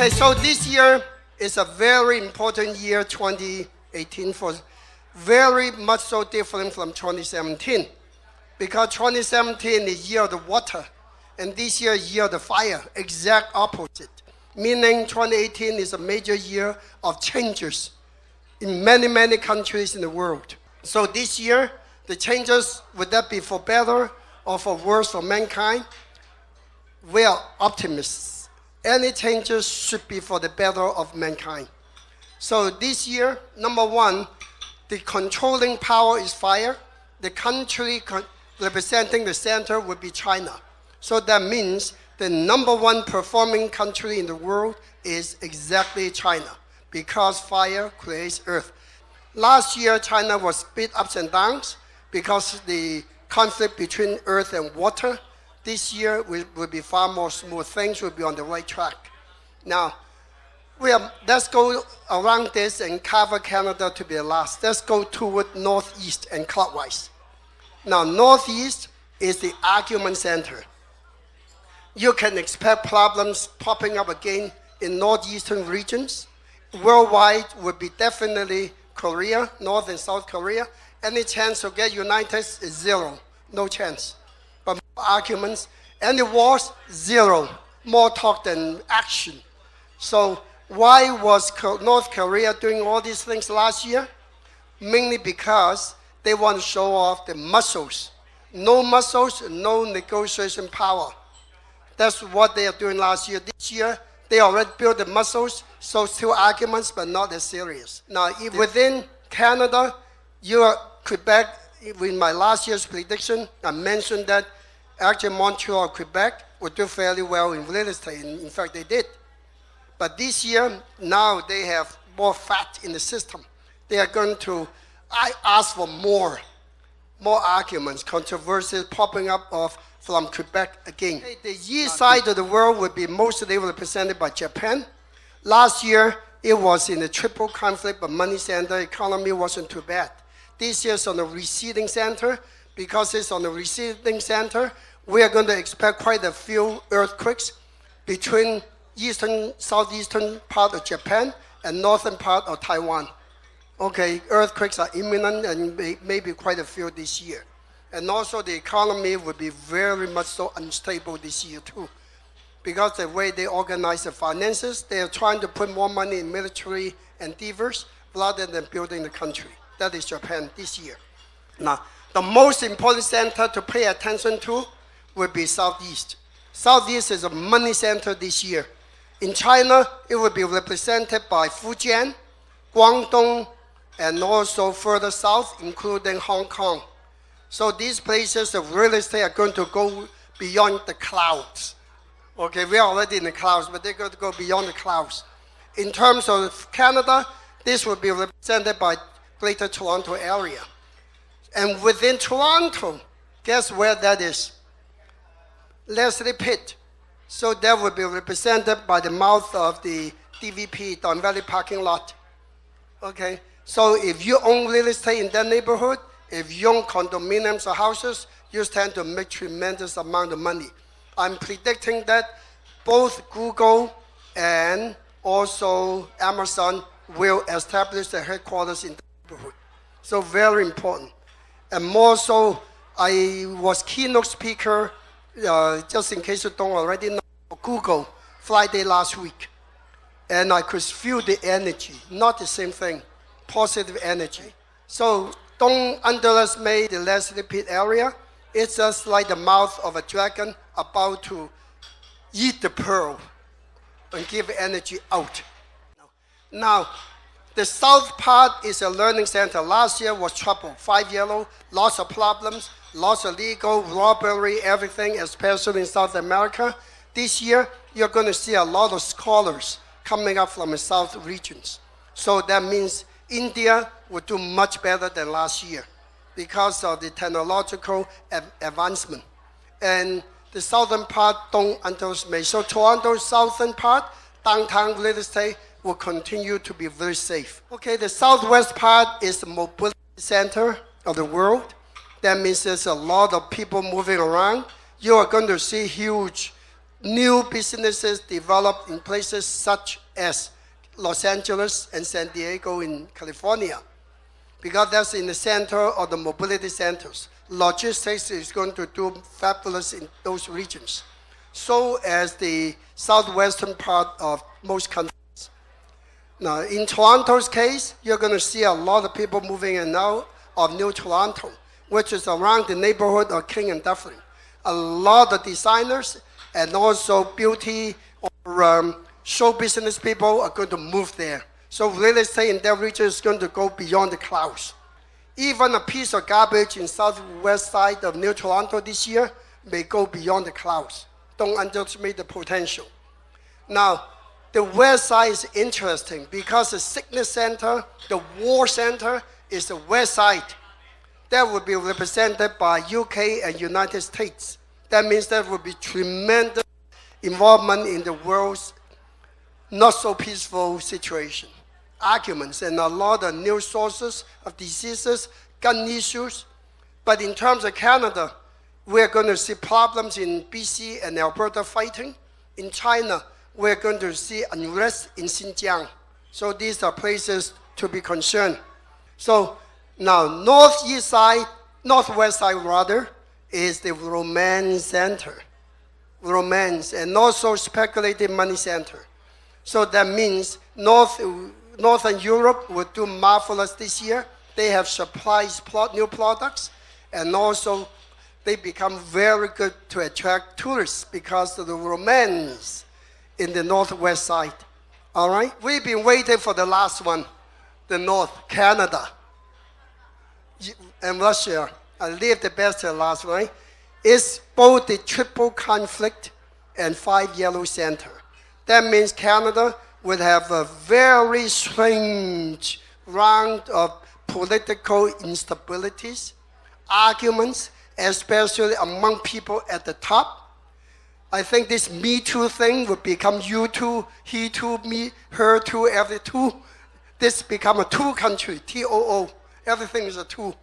Okay, so this year is a very important year, 2018, for very much so different from 2017. Because 2017 is year of the water, and this year is year of the fire, exact opposite. Meaning 2018 is a major year of changes in many, many countries in the world. So this year, the changes, would that be for better or for worse for mankind? We are optimists. Any changes should be for the better of mankind. So this year, number one, the controlling power is fire. The country representing the center would be China. So that means the number one performing country in the world is exactly China, because fire creates earth. Last year, China was bit ups and downs because the conflict between earth and water. This year will be far more smooth. Things will be on the right track. Now, let's go around this and cover Canada to be the last. Let's go toward northeast and clockwise. Now, northeast is the argument center. You can expect problems popping up again in northeastern regions. Worldwide would be definitely Korea, North and South Korea. Any chance to get united is zero, no chance. But more arguments, any wars, zero. More talk than action. So why was North Korea doing all these things last year? Mainly because they want to show off the muscles. No muscles, no negotiation power. That's what they are doing last year. This year, they already built the muscles, so still arguments, but not as serious. Now, if within Canada, Quebec, in my last year's prediction, I mentioned that actually Montreal, Quebec would do fairly well in real estate. In fact, they did. But this year, now they have more fat in the system. They are going to ask for more arguments, controversies popping up from Quebec again. The east side of the world would be mostly represented by Japan. Last year, it was in a triple conflict, but money center, economy wasn't too bad. This year's on the receding center. Because it's on the receding center, we are going to expect quite a few earthquakes between southeastern part of Japan and northern part of Taiwan. Okay, earthquakes are imminent and maybe quite a few this year. And also the economy will be very much so unstable this year too. Because the way they organize the finances, they are trying to put more money in military endeavors rather than building the country. That is Japan this year. Now, the most important center to pay attention to will be Southeast. Southeast is a money center this year. In China, it will be represented by Fujian, Guangdong, and also further south, including Hong Kong. So these places of real estate are going to go beyond the clouds. Okay, we're already in the clouds, but they're going to go beyond the clouds. In terms of Canada, this will be represented by Greater Toronto area. And within Toronto, guess where that is? Leslie Pitt. So that will be represented by the mouth of the DVP, Don Valley parking lot. Okay, so if you own real estate in that neighborhood, if you own condominiums or houses, you stand to make tremendous amount of money. I'm predicting that both Google and also Amazon will establish their headquarters in the neighborhood. So very important. And more so, I was keynote speaker, just in case you don't already know, Google Friday last week. And I could feel the energy, not the same thing, positive energy. So don't underestimate the Leslie Pitt area. It's just like the mouth of a dragon about to eat the pearl and give energy out. Now, the south part is a learning center. Last year was trouble, 5 yellow, lots of problems, lots of legal, robbery, everything, especially in South America. This year, you're going to see a lot of scholars coming up from the south regions. So that means India will do much better than last year because of the technological advancement. And the southern part, don't underestimate. So Toronto's southern part, downtown real estate, will continue to be very safe. Okay, the southwest part is the mobility center of the world. That means there's a lot of people moving around. You are going to see huge new businesses developed in places such as Los Angeles and San Diego in California, because that's in the center of the mobility centers. Logistics is going to do fabulous in those regions, so as the southwestern part of most countries. Now, in Toronto's case, you're going to see a lot of people moving in and out of New Toronto, which is around the neighborhood of King and Dufferin. A lot of designers and also beauty or show business people are going to move there. So real estate in that region is going to go beyond the clouds. Even a piece of garbage in southwest side of New Toronto this year may go beyond the clouds. Don't underestimate the potential. Now, the west side is interesting because the sickness center, the war center, is the west side. That will be represented by UK and United States. That means there will be tremendous involvement in the world's not so peaceful situation. Arguments and a lot of new sources of diseases, gun issues. But in terms of Canada, we're going to see problems in BC and Alberta fighting. In China, we're going to see unrest in Xinjiang. So these are places to be concerned. So now northwest side rather, is the romance center. Romance and also speculative money center. So that means Northern Europe will do marvelous this year. They have supplies new products, and also they become very good to attract tourists because of the romance in the northwest side. All right? We've been waiting for the last one, the North, Canada and Russia. I leave the best to the last, right? It's both the triple conflict and 5 yellow center. That means Canada will have a very strange round of political instabilities, arguments, especially among people at the top. I think this Me Too thing will become you too, he too, me, her too, every two. This become a two country, TOO. Everything is a two,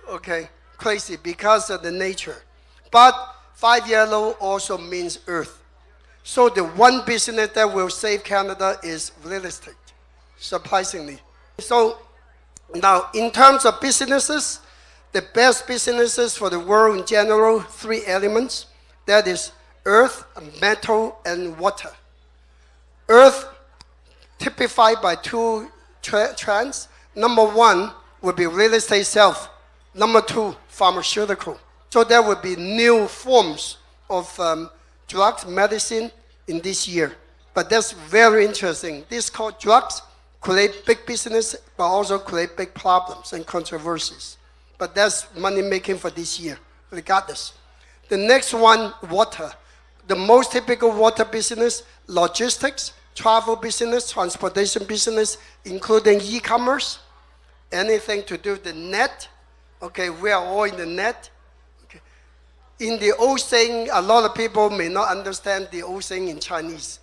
okay? Crazy because of the nature. But 5 yellow also means earth. So the one business that will save Canada is real estate, surprisingly. So now in terms of businesses, the best businesses for the world in general, 3 elements. That is earth, metal, and water. Earth typified by 2 trends. Number 1 would be real estate itself. Number 2, pharmaceutical. So there will be new forms of drugs, medicine in this year. But that's very interesting. This called drugs create big business, but also create big problems and controversies. But that's money making for this year, regardless. The next one, water. The most typical water business, logistics, travel business, transportation business, including e-commerce, anything to do with the net. Okay, we are all in the net. Okay. In the old saying, a lot of people may not understand the old saying in Chinese.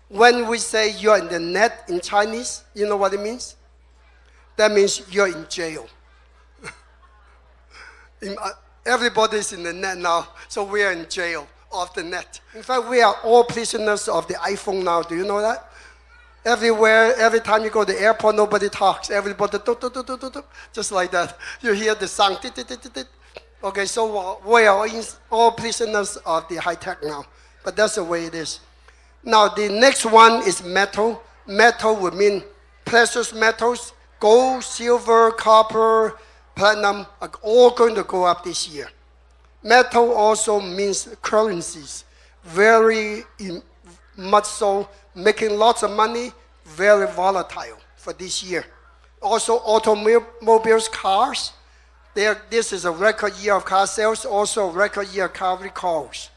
When we say you're in the net in Chinese, you know what it means? That means you're in jail. Everybody's in the net now, so we are in jail of the net. In fact, we are all prisoners of the iPhone now. Do you know that? Everywhere, every time you go to the airport, nobody talks. Everybody, just like that. You hear the sound. Okay, so we are all prisoners of the high tech now. But that's the way it is. Now, the next one is metal. Metal would mean precious metals. Gold, silver, copper, platinum are all going to go up this year. Metal also means currencies. Very much so, making lots of money, very volatile for this year. Also, automobiles, cars. This is a record year of car sales, also a record year of car recalls.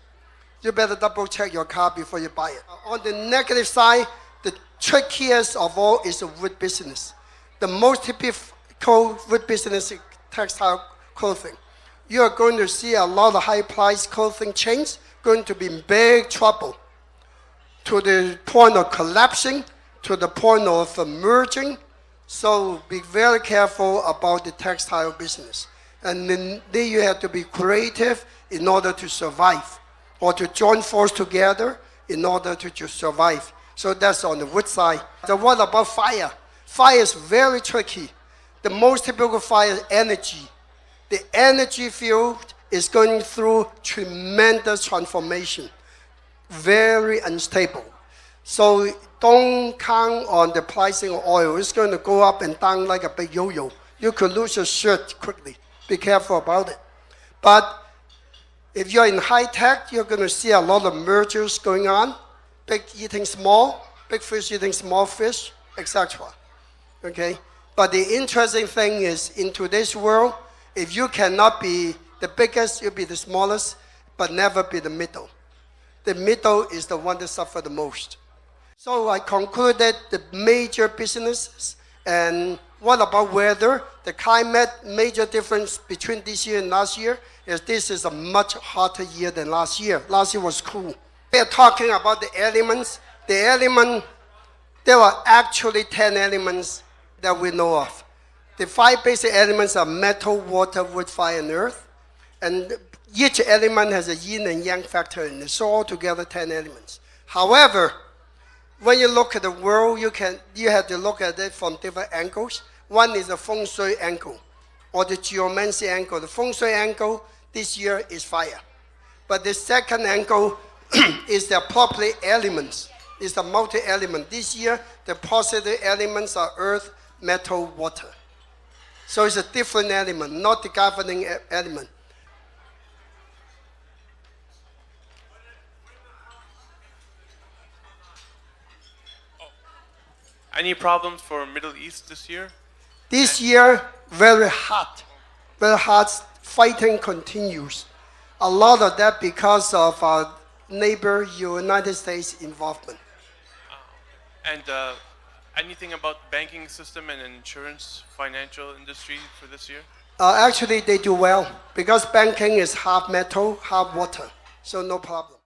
You better double check your car before you buy it. On the negative side, the trickiest of all is the wood business. The most typical wood business is textile clothing. You are going to see a lot of high-priced clothing chains going to be in big trouble, to the point of collapsing, to the point of merging. So be very careful about the textile business. And then you have to be creative in order to survive, or to join forces together in order to survive. So that's on the wood side. So what about fire? Fire is very tricky. The most typical fire is energy. The energy field is going through tremendous transformation, very unstable. So don't count on the pricing of oil. It's going to go up and down like a big yo-yo. You could lose your shirt quickly. Be careful about it. But if you're in high tech, you're going to see a lot of mergers going on. Big eating small, big fish eating small fish, etc. Okay? But the interesting thing is, in today's world, if you cannot be the biggest, you'll be the smallest, but never be the middle. The middle is the one that suffers the most. So I concluded the major businesses. And what about weather? The climate, major difference between this year and last year is this is a much hotter year than last year. Last year was cool. We are talking about the elements. The element, there are actually 10 elements that we know of. The 5 basic elements are metal, water, wood, fire, and earth. And each element has a yin and yang factor in it. So altogether 10 elements. However, when you look at the world, you have to look at it from different angles. One is the feng shui angle, or the geomancy angle. The feng shui angle this year is fire. But the second angle is the property elements. It's the multi-element. This year, the positive elements are earth, metal, water. So it's a different element, not the governing element. Any problems for Middle East this year? This year, very hot. Very hot. Fighting continues. A lot of that because of our neighbor United States involvement. And anything about banking system and insurance, financial industry for this year? Actually, they do well because banking is half metal, half water. So no problem.